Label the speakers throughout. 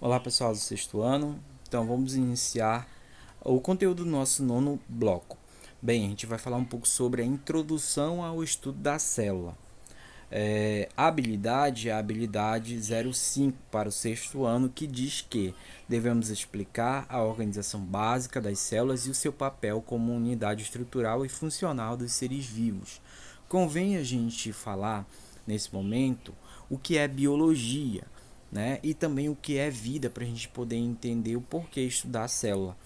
Speaker 1: Olá pessoal do sexto ano, então vamos iniciar o conteúdo do nosso nono bloco. Bem, a gente vai falar um pouco sobre a introdução ao estudo da célula. A habilidade é a habilidade 05 para o sexto ano, que diz que devemos explicar a organização básica das células e o seu papel como unidade estrutural e funcional dos seres vivos. Convém a gente falar, nesse momento, o que é biologia, né? E também o que é vida, para a gente poder entender o porquê estudar a célula.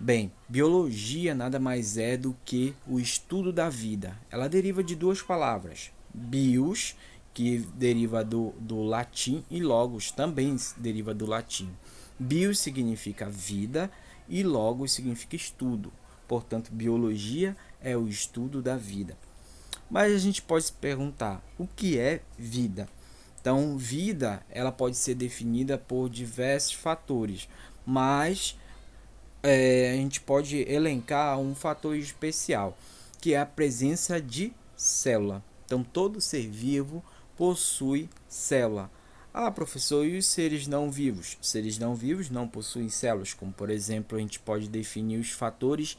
Speaker 1: Bem, biologia nada mais é do que o estudo da vida. Ela deriva de duas palavras: bios, que deriva do latim, e logos, também deriva do latim. Bios significa vida e logos significa estudo. Portanto, biologia é o estudo da vida. Mas a gente pode se perguntar, o que é vida? Então, vida, ela pode ser definida por diversos fatores, mas a gente pode elencar um fator especial, que é a presença de célula. Então, todo ser vivo possui célula. Ah, professor, e os seres não vivos? Os seres não vivos não possuem células, como por exemplo, a gente pode definir os fatores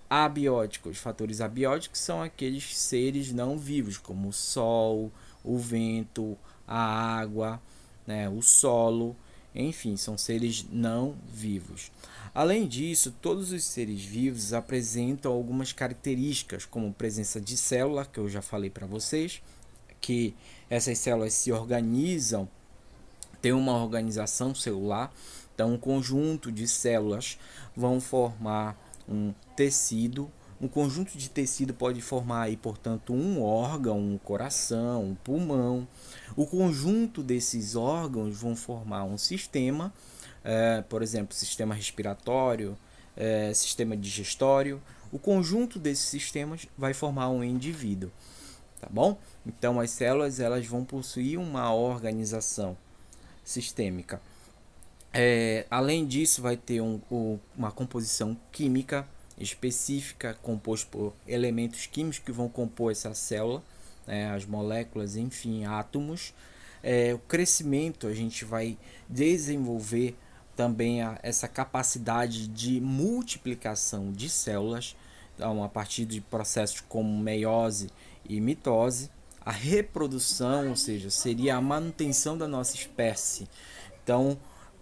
Speaker 1: abióticos. Fatores abióticos são aqueles seres não vivos, como o sol, o vento, a água, né, o solo, enfim, são seres não vivos. Além disso, todos os seres vivos apresentam algumas características, como presença de célula, que eu já falei para vocês, que essas células se organizam, tem uma organização celular, então um conjunto de células vão formar um tecido. Um conjunto de tecido pode formar aí, portanto, um órgão, um coração, um pulmão. O conjunto desses órgãos vão formar um sistema, por exemplo, sistema respiratório, sistema digestório. O conjunto desses sistemas vai formar um indivíduo, tá bom? Então as células elas vão possuir uma organização sistêmica. Além disso, vai ter uma composição química específica, composta por elementos químicos que vão compor essa célula, né, as moléculas, enfim, átomos. O crescimento, a gente vai desenvolver também essa capacidade de multiplicação de células, então, a partir de processos como meiose e mitose. A reprodução, ou seja, seria a manutenção da nossa espécie. Então,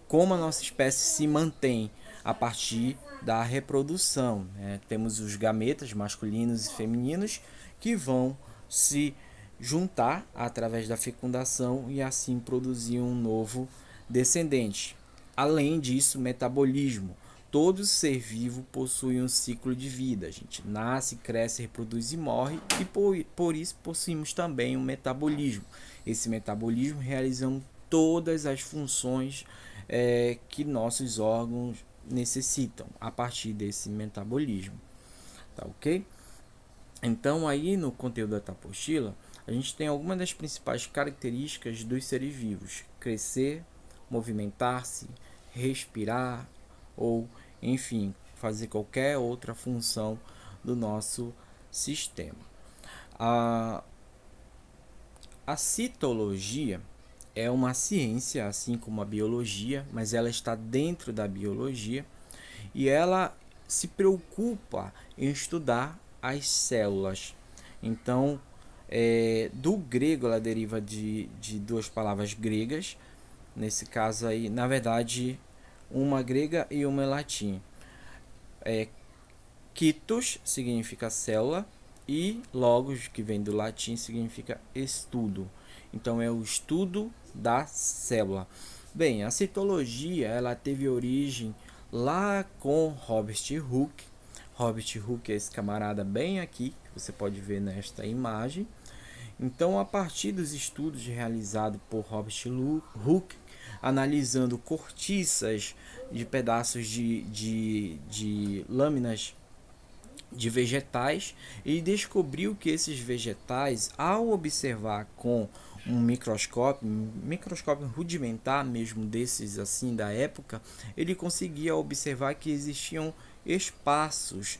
Speaker 1: como a nossa espécie se mantém a partir da reprodução, né? Temos os gametas masculinos e femininos que vão se juntar através da fecundação e assim produzir um novo descendente. Além disso, metabolismo. Todo ser vivo possui um ciclo de vida. A gente nasce, cresce, reproduz e morre, e por isso possuímos também um metabolismo. Esse metabolismo realizamos todas as funções que nossos órgãos necessitam a partir desse metabolismo. Tá ok? Então, aí no conteúdo da apostila, a gente tem algumas das principais características dos seres vivos: crescer, movimentar-se, respirar ou, enfim, fazer qualquer outra função do nosso sistema. A, a citologia é uma ciência, assim como a biologia, mas ela está dentro da biologia e ela se preocupa em estudar as células. Então, do grego ela deriva de duas palavras gregas, nesse caso aí, na verdade, uma grega e uma latim. Kytos significa célula e logos, que vem do latim, significa estudo. Então é o estudo da célula. Bem, a citologia ela teve origem lá com Robert Hooke. Robert Hooke é esse camarada bem aqui, que você pode ver nesta imagem. Então, a partir dos estudos realizados por Robert Hooke, analisando cortiças de pedaços de lâminas de vegetais, ele descobriu que esses vegetais, ao observar com um microscópio rudimentar mesmo desses assim da época, ele conseguia observar que existiam espaços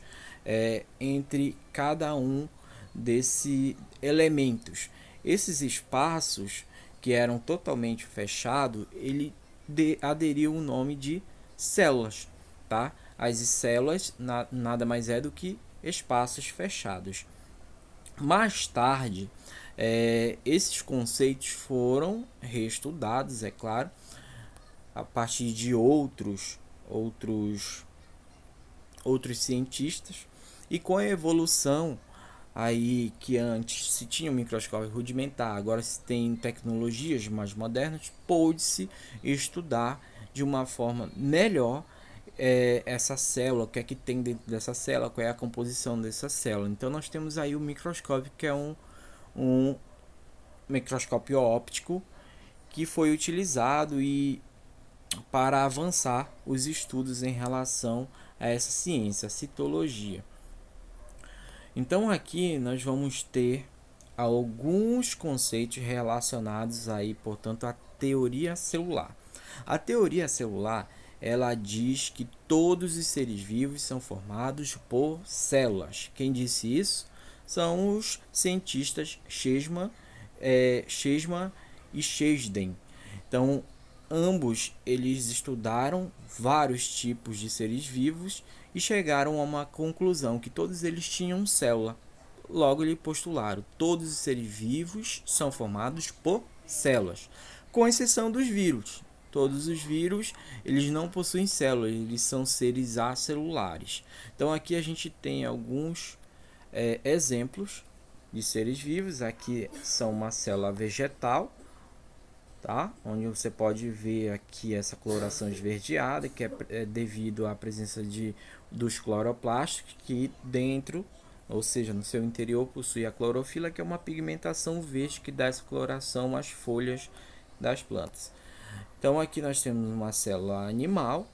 Speaker 1: entre cada um desses elementos. Esses espaços que eram totalmente fechados, ele aderiu o nome de células, tá? As células nada mais é do que espaços fechados. Mais tarde, esses conceitos foram reestudados, é claro, a partir de outros cientistas, e com a evolução aí, que antes se tinha um microscópio rudimentar, agora se tem tecnologias mais modernas, pôde-se estudar de uma forma melhor essa célula, o que é que tem dentro dessa célula, qual é a composição dessa célula. Então nós temos aí o microscópio, que é um microscópio óptico, que foi utilizado para avançar os estudos em relação a essa ciência, a citologia. Então aqui nós vamos ter alguns conceitos relacionados aí, portanto, à teoria celular. A teoria celular, ela diz que todos os seres vivos são formados por células. Quem disse isso? São os cientistas Sheldon e Sheldon. Então, ambos eles estudaram vários tipos de seres vivos e chegaram a uma conclusão que todos eles tinham célula. Logo, lhe postularam: todos os seres vivos são formados por células, com exceção dos vírus. Todos os vírus, eles não possuem células, eles são seres acelulares. Então aqui a gente tem alguns exemplos de seres vivos. Aqui são uma célula vegetal, tá? Onde você pode ver aqui essa coloração esverdeada, que é devido à presença dos cloroplastos, que dentro, ou seja, no seu interior, possui a clorofila, que é uma pigmentação verde que dá essa coloração às folhas das plantas. Então aqui nós temos uma célula animal,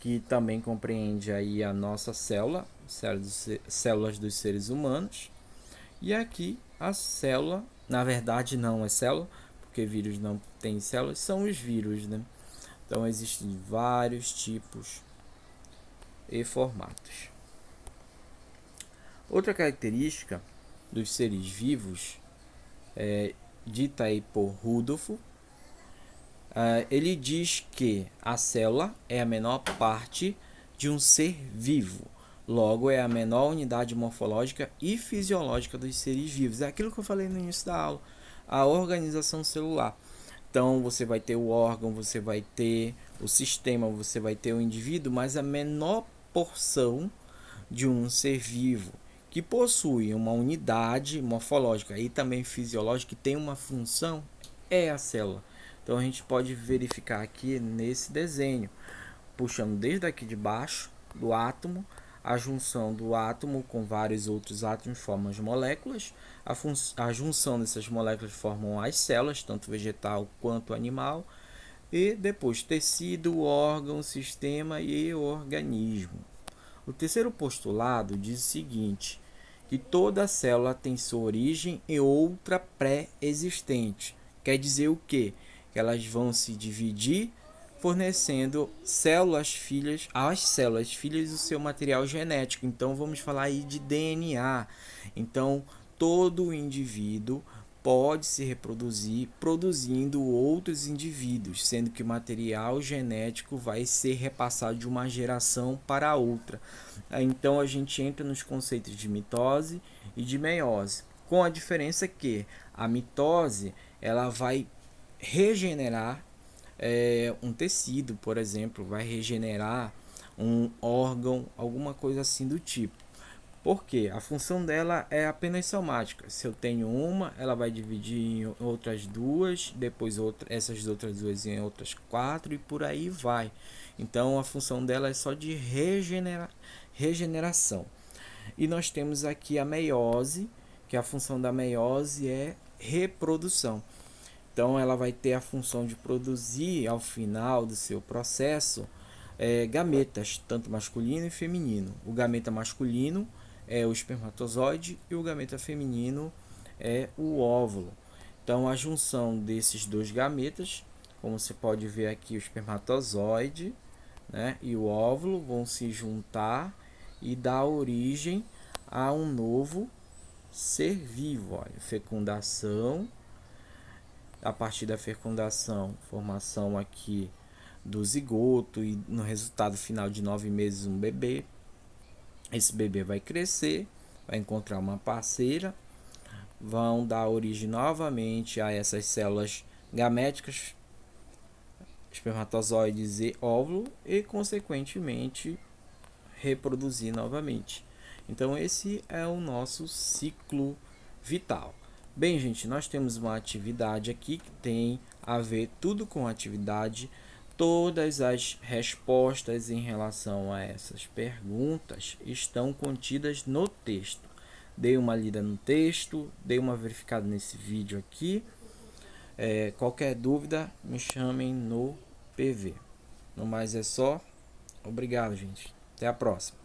Speaker 1: que também compreende aí a nossa células dos seres humanos. E aqui a célula, na verdade não é célula, porque vírus não tem células, são os vírus, né? Então existem vários tipos e formatos. Outra característica dos seres vivos, dita aí por Rudolf, ele diz que a célula é a menor parte de um ser vivo. Logo, é a menor unidade morfológica e fisiológica dos seres vivos. É aquilo que eu falei no início da aula, a organização celular. Então, você vai ter o órgão, você vai ter o sistema, você vai ter o indivíduo, mas a menor porção de um ser vivo que possui uma unidade morfológica e também fisiológica, que tem uma função, é a célula. Então a gente pode verificar aqui nesse desenho, puxando desde aqui de baixo do átomo, a junção do átomo com vários outros átomos formam as moléculas. A junção dessas moléculas formam as células, tanto vegetal quanto animal. E depois tecido, órgão, sistema e organismo. O terceiro postulado diz o seguinte: que toda célula tem sua origem em outra pré-existente. Quer dizer o quê? Que elas vão se dividir, fornecendo células filhas às células filhas do seu material genético. Então vamos falar aí de DNA. Então todo indivíduo pode se reproduzir produzindo outros indivíduos, sendo que o material genético vai ser repassado de uma geração para outra. Então a gente entra nos conceitos de mitose e de meiose, com a diferença que a mitose ela vai regenerar um tecido, por exemplo, vai regenerar um órgão, alguma coisa assim do tipo. Porque a função dela é apenas somática. Se eu tenho uma, ela vai dividir em outras duas, depois essas outras duas em outras quatro e por aí vai. Então a função dela é só de regeneração. E nós temos aqui a meiose, que a função da meiose é reprodução. Então ela vai ter a função de produzir ao final do seu processo gametas, tanto masculino e feminino. O gameta masculino é o espermatozoide e o gameta feminino é o óvulo. Então a junção desses dois gametas, como você pode ver aqui, o espermatozoide, né, e o óvulo vão se juntar e dar origem a um novo ser vivo. Olha, fecundação. A partir da fecundação, formação aqui do zigoto e no resultado final de 9 meses um bebê. Esse bebê vai crescer, vai encontrar uma parceira, vão dar origem novamente a essas células gaméticas, espermatozoides e óvulo, e consequentemente reproduzir novamente. Então esse é o nosso ciclo vital. Bem, gente, nós temos uma atividade aqui que tem a ver tudo com atividade. Todas as respostas em relação a essas perguntas estão contidas no texto. Dei uma lida no texto, dei uma verificada nesse vídeo aqui. Qualquer dúvida, me chamem no PV. No mais é só. Obrigado, gente. Até a próxima.